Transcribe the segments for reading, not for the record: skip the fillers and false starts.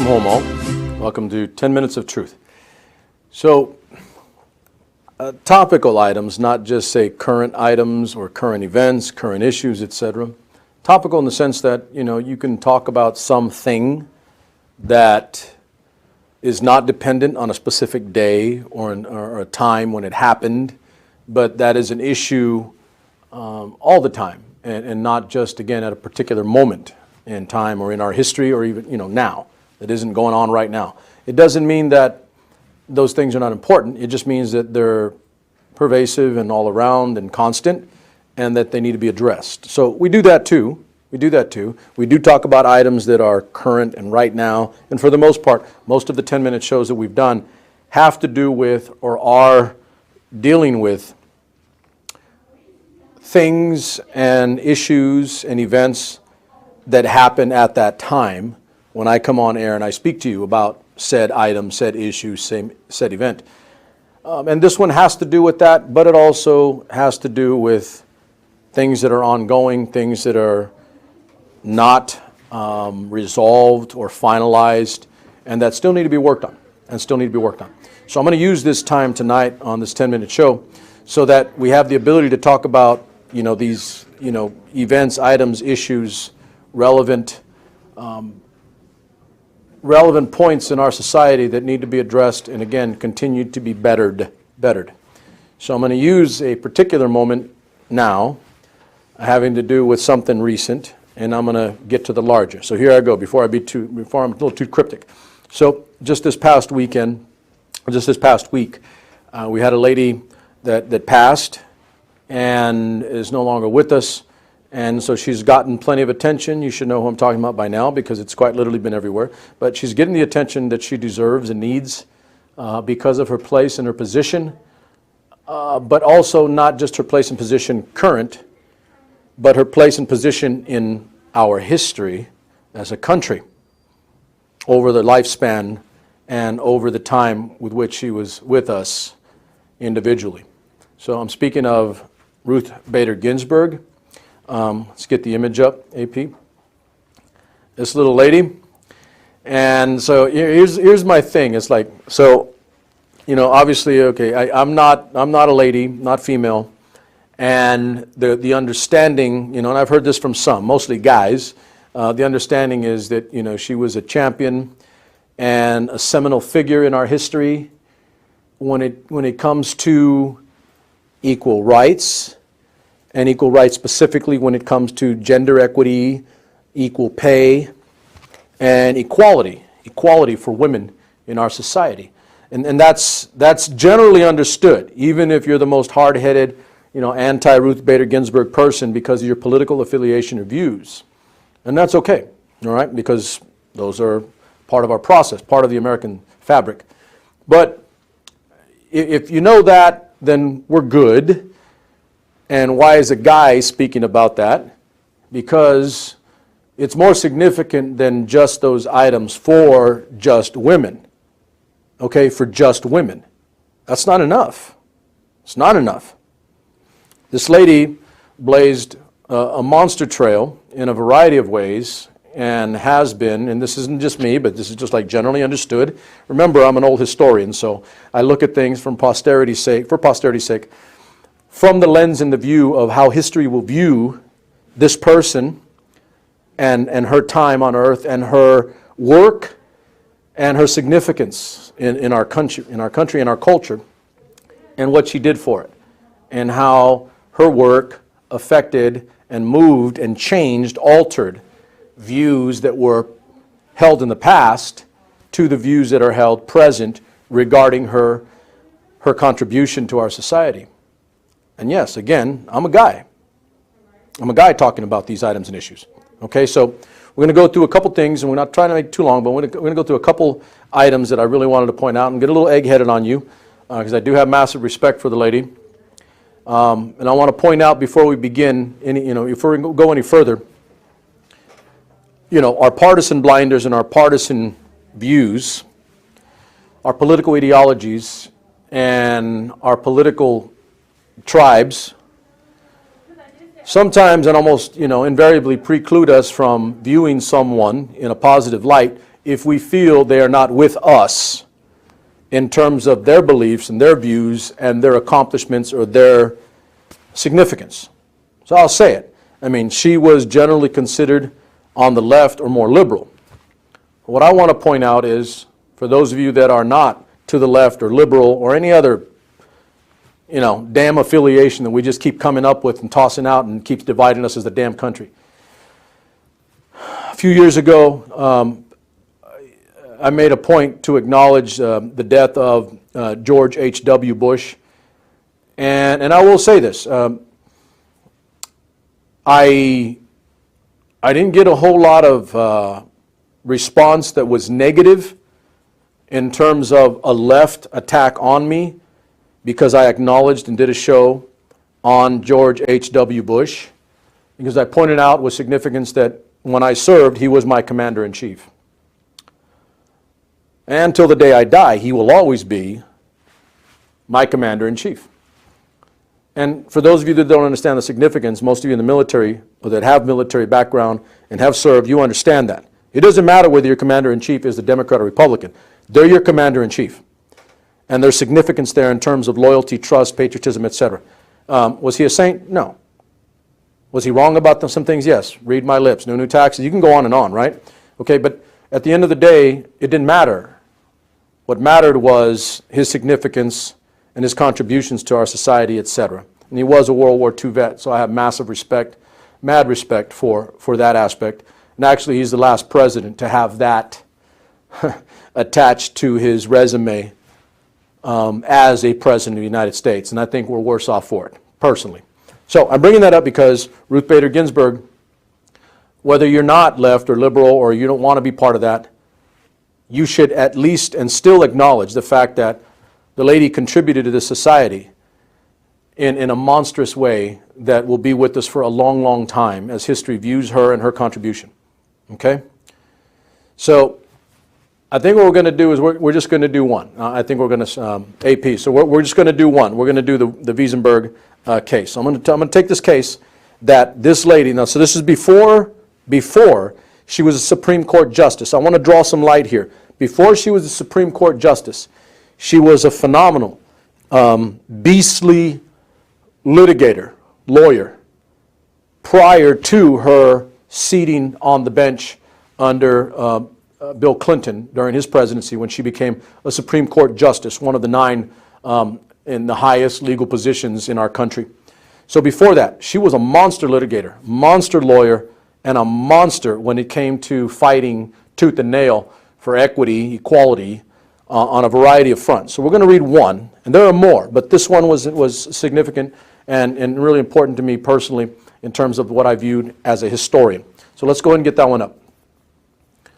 home all. Welcome to 10 Minutes of Truth. So, topical items, not just say current items or current events, current issues, etc. Topical in the sense that, you can talk about something that is not dependent on a specific day or a time when it happened, but that is an issue all the time and not just, again, at a particular moment in time or in our history or even, now. That isn't going on right now. It doesn't mean that those things are not important. It just means that they're pervasive and all around and constant and that they need to be addressed. So we do that too. We do talk about items that are current and right now. And for the most part, most of the 10-minute shows that we've done have to do with or are dealing with things and issues and events that happen at that time when I come on air and I speak to you about said item, said issue, said event. And this one has to do with that, but it also has to do with things that are ongoing, things that are not resolved or finalized, and that still need to be worked on, So I'm going to use this time tonight on this 10-minute show so that we have the ability to talk about, these, events, items, issues, relevant points in our society that need to be addressed and, again, continue to be bettered. So I'm going to use a particular moment now having to do with something recent, and I'm going to get to the larger. So here I go before I'm a little too cryptic. So just this past week, we had a lady that passed and is no longer with us. And so she's gotten plenty of attention. You should know who I'm talking about by now because it's quite literally been everywhere. But she's getting the attention that she deserves and needs because of her place and her position, but also not just her place and position current, but her place and position in our history as a country over the lifespan and over the time with which she was with us individually. So I'm speaking of Ruth Bader Ginsburg. Let's get the image up, AP. This little lady. And so here's my thing. It's like, so, obviously, okay, I'm not a lady, not female. And the understanding, and I've heard this from some, mostly guys, the understanding is that, she was a champion and a seminal figure in our history when it comes to equal rights, and equal rights specifically when it comes to gender equity, equal pay, and equality for women in our society. And that's generally understood, even if you're the most hard-headed, anti-Ruth Bader Ginsburg person because of your political affiliation or views. And that's okay, all right, because those are part of our process, part of the American fabric. But if you know that, then we're good. And why is a guy speaking about that? Because it's more significant than just those items for just women. Okay, for just women. That's not enough. It's not enough. This lady blazed a monster trail in a variety of ways and has been, and this isn't just me, but this is just like generally understood. Remember, I'm an old historian, so I look at things for posterity's sake, from the lens and the view of how history will view this person and her time on earth and her work and her significance in our country and our culture and what she did for it and how her work affected and moved and changed, altered views that were held in the past to the views that are held present regarding her contribution to our society. And yes, again, I'm a guy talking about these items and issues. Okay, so we're going to go through a couple things, and we're not trying to make it too long, but we're going to go through a couple items that I really wanted to point out and get a little egg-headed on you, because I do have massive respect for the lady. And I want to point out before we begin, before we go any further, our partisan blinders and our partisan views, our political ideologies, and our political tribes sometimes and almost invariably preclude us from viewing someone in a positive light if we feel they are not with us in terms of their beliefs and their views and their accomplishments or their significance. So I'll say it. I mean, she was generally considered on the left or more liberal. What I want to point out is, for those of you that are not to the left or liberal or any other, damn affiliation that we just keep coming up with and tossing out and keeps dividing us as a damn country. A few years ago, I made a point to acknowledge the death of George H.W. Bush. And I will say this. I didn't get a whole lot of response that was negative in terms of a left attack on me, because I acknowledged and did a show on George H.W. Bush, because I pointed out with significance that when I served, he was my commander-in-chief. And until the day I die, he will always be my commander-in-chief. And for those of you that don't understand the significance, most of you in the military or that have military background and have served, you understand that. It doesn't matter whether your commander-in-chief is the Democrat or Republican. They're your commander-in-chief. And there's significance there in terms of loyalty, trust, patriotism, etc. Was he a saint? No. Was he wrong about some things? Yes. Read my lips. No new taxes. You can go on and on, right? Okay, but at the end of the day, it didn't matter. What mattered was his significance and his contributions to our society, etc. And he was a World War II vet, so I have massive respect, mad respect for that aspect. And actually, he's the last president to have that attached to his resume as a president of the United States. And I think we're worse off for it, personally. So I'm bringing that up because Ruth Bader Ginsburg, whether you're not left or liberal or you don't want to be part of that, you should at least and still acknowledge the fact that the lady contributed to this society in a monstrous way that will be with us for a long, long time as history views her and her contribution. Okay? So I think what we're going to do is we're just going to do one. I think we're going to, AP, so we're just going to do one. We're going to do the Ginsburg case. So I'm going to take this case that this lady, now so this is before she was a Supreme Court Justice. I want to draw some light here. Before she was a Supreme Court Justice, she was a phenomenal, beastly litigator, lawyer, prior to her seating on the bench under Bill Clinton during his presidency when she became a Supreme Court Justice, one of the 9 in the highest legal positions in our country. So before that, she was a monster litigator, monster lawyer, and a monster when it came to fighting tooth and nail for equity, equality, on a variety of fronts. So we're going to read one, and there are more, but this one was significant and really important to me personally in terms of what I viewed as a historian. So let's go ahead and get that one up.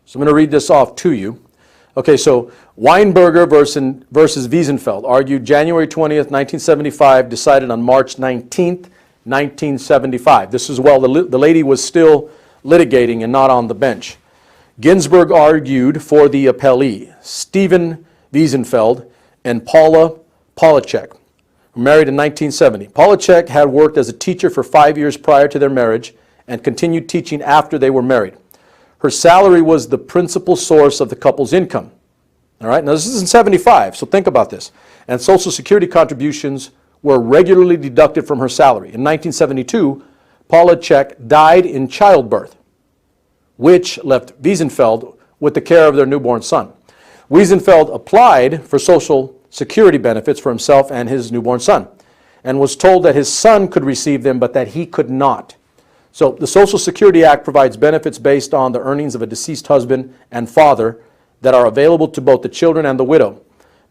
So I'm going to read this off to you. Okay, so Weinberger versus Wiesenfeld, argued January 20th, 1975, decided on March 19th, 1975. This is while the lady was still litigating and not on the bench. Ginsburg argued for the appellee, Stephen Wiesenfeld and Paula Polacek, married in 1970. Polacek had worked as a teacher for 5 years prior to their marriage and continued teaching after they were married. Her salary was the principal source of the couple's income. All right, now this is in 75, so think about this. And Social Security contributions were regularly deducted from her salary. In 1972, Polacek died in childbirth, which left Wiesenfeld with the care of their newborn son. Wiesenfeld applied for Social Security benefits for himself and his newborn son, and was told that his son could receive them, but that he could not. So the Social Security Act provides benefits based on the earnings of a deceased husband and father that are available to both the children and the widow.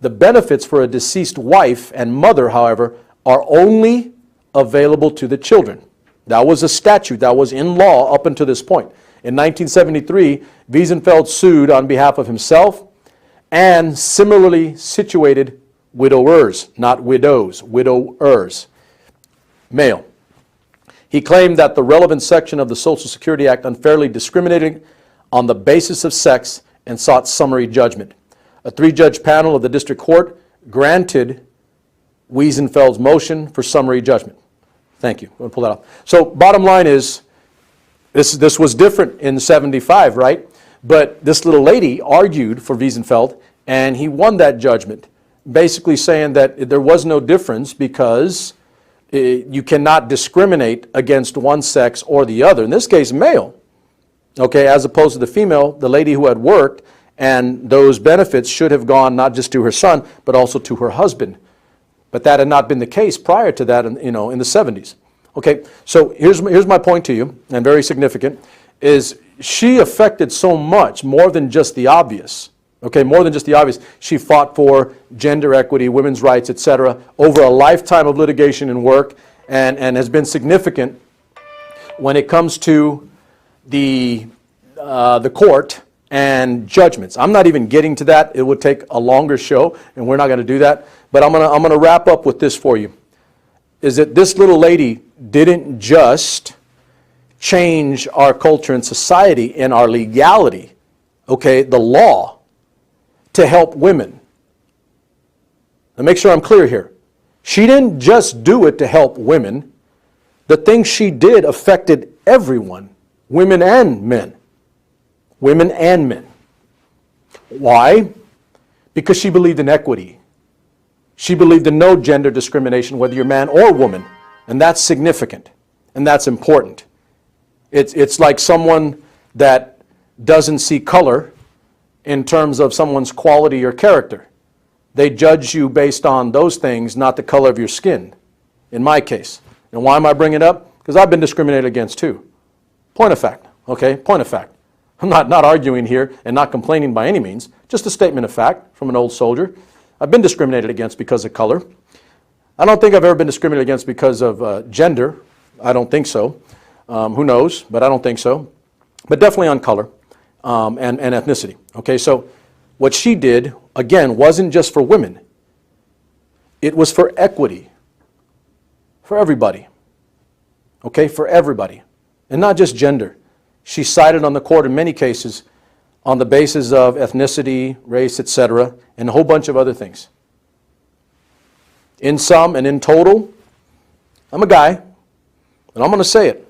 The benefits for a deceased wife and mother, however, are only available to the children. That was a statute that was in law up until this point. In 1973, Wiesenfeld sued on behalf of himself and similarly situated widowers, not widows, widowers, male. He claimed that the relevant section of the Social Security Act unfairly discriminated on the basis of sex and sought summary judgment. A 3-judge panel of the district court granted Wiesenfeld's motion for summary judgment. Thank you. I'm going to pull that off. So bottom line is, this was different in 75, right? But this little lady argued for Wiesenfeld, and he won that judgment, basically saying that there was no difference because you cannot discriminate against one sex or the other. In this case, male, okay, as opposed to the female, the lady who had worked, and those benefits should have gone not just to her son, but also to her husband. But that had not been the case prior to that, in the 70s. Okay, so here's my point to you, and very significant, is she affected so much more than just the obvious. Okay, more than just the obvious. She fought for gender equity, women's rights, etc., over a lifetime of litigation and work, and has been significant when it comes to the court and judgments. I'm not even getting to that. It would take a longer show, and we're not going to do that. But I'm gonna wrap up with this for you. Is that this little lady didn't just change our culture and society and our legality, okay, the law, to help women. Now make sure I'm clear here. She didn't just do it to help women. The things she did affected everyone, women and men. Women and men. Why? Because she believed in equity. She believed in no gender discrimination, whether you're man or woman. And that's significant. And that's important. It's like someone that doesn't see color in terms of someone's quality or character. They judge you based on those things, not the color of your skin, in my case. And why am I bringing it up? Because I've been discriminated against too. Point of fact, okay? Point of fact. I'm not arguing here and not complaining by any means. Just a statement of fact from an old soldier. I've been discriminated against because of color. I don't think I've ever been discriminated against because of gender. I don't think so. Who knows? But I don't think so. But definitely on color and ethnicity. Okay, so what she did, again, wasn't just for women. It was for equity. For everybody. Okay, for everybody. And not just gender. She sided on the court in many cases on the basis of ethnicity, race, etc., and a whole bunch of other things. In sum and in total, I'm a guy, and I'm going to say it.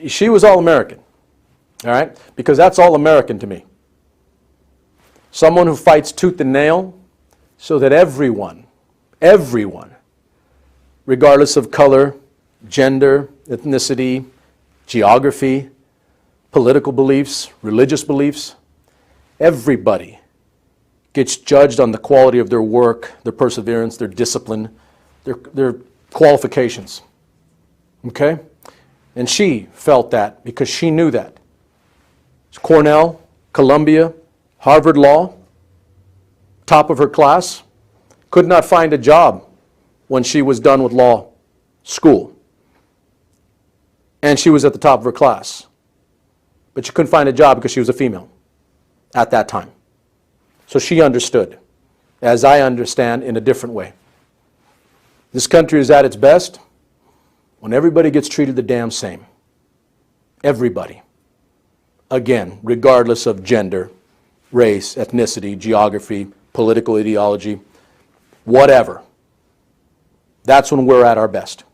She was all-American, all right? Because that's all-American to me. Someone who fights tooth and nail so that everyone, regardless of color, gender, ethnicity, geography, political beliefs, religious beliefs, everybody gets judged on the quality of their work, their perseverance, their discipline, their qualifications. Okay? And she felt that because she knew that. Cornell, Columbia, Harvard Law, top of her class, could not find a job when she was done with law school. And she was at the top of her class. But she couldn't find a job because she was a female at that time. So she understood, as I understand, in a different way. This country is at its best when everybody gets treated the damn same. Everybody. Again, regardless of gender, race, ethnicity, geography, political ideology, whatever. That's when we're at our best.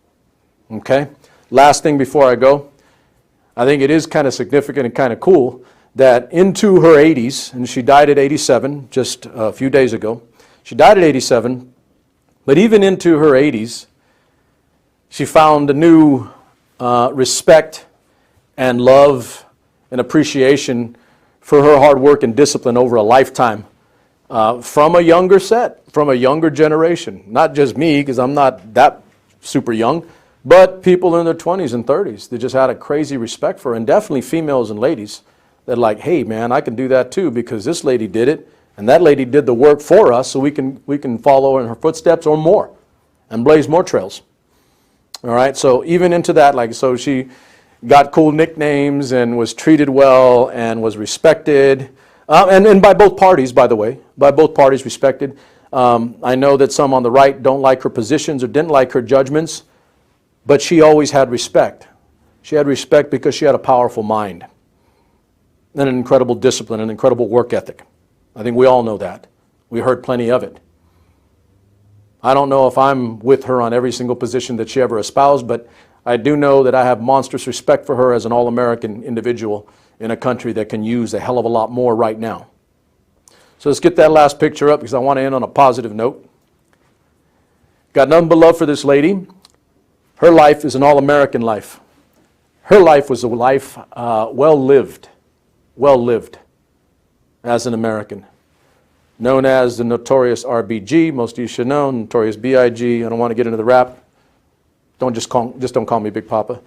Okay? Last thing before I go, I think it is kind of significant and kind of cool that into her 80s, and she died at 87 just a few days ago. She died at 87, but even into her 80s, she found a new respect and love and appreciation for her hard work and discipline over a lifetime from a younger set, from a younger generation. Not just me, because I'm not that super young, but people in their 20s and 30s. They just had a crazy respect for her, and definitely females and ladies that like, hey man, I can do that too because this lady did it, and that lady did the work for us, so we can follow in her footsteps or more, and blaze more trails. All right, so even into that, like, so she got cool nicknames and was treated well and was respected, and by both parties, by the way, by both parties respected. I know that some on the right don't like her positions or didn't like her judgments, but she always had respect. She had respect because she had a powerful mind and an incredible discipline, an incredible work ethic. I think we all know that. We heard plenty of it. I don't know if I'm with her on every single position that she ever espoused, but I do know that I have monstrous respect for her as an all-American individual in a country that can use a hell of a lot more right now. So let's get that last picture up because I want to end on a positive note. Got nothing but love for this lady. Her life is an all-American life. Her life was a life well lived as an American. Known as the notorious RBG, most of you should know, notorious BIG. I don't want to get into the rap. Just don't call me Big Papa.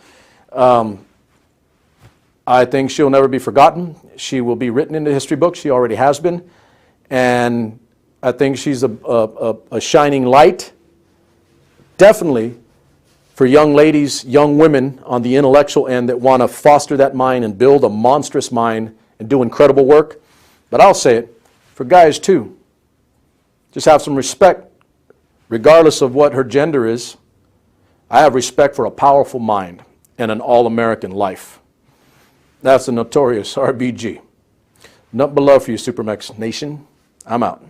I think she'll never be forgotten. She will be written into history books. She already has been. And I think she's a shining light, definitely, for young ladies, young women on the intellectual end that want to foster that mind and build a monstrous mind and do incredible work. But I'll say it, for guys too. Just have some respect, regardless of what her gender is. I have respect for a powerful mind and an all-American life. That's the notorious RBG. Nothing but love for you, SuperMex Nation. I'm out.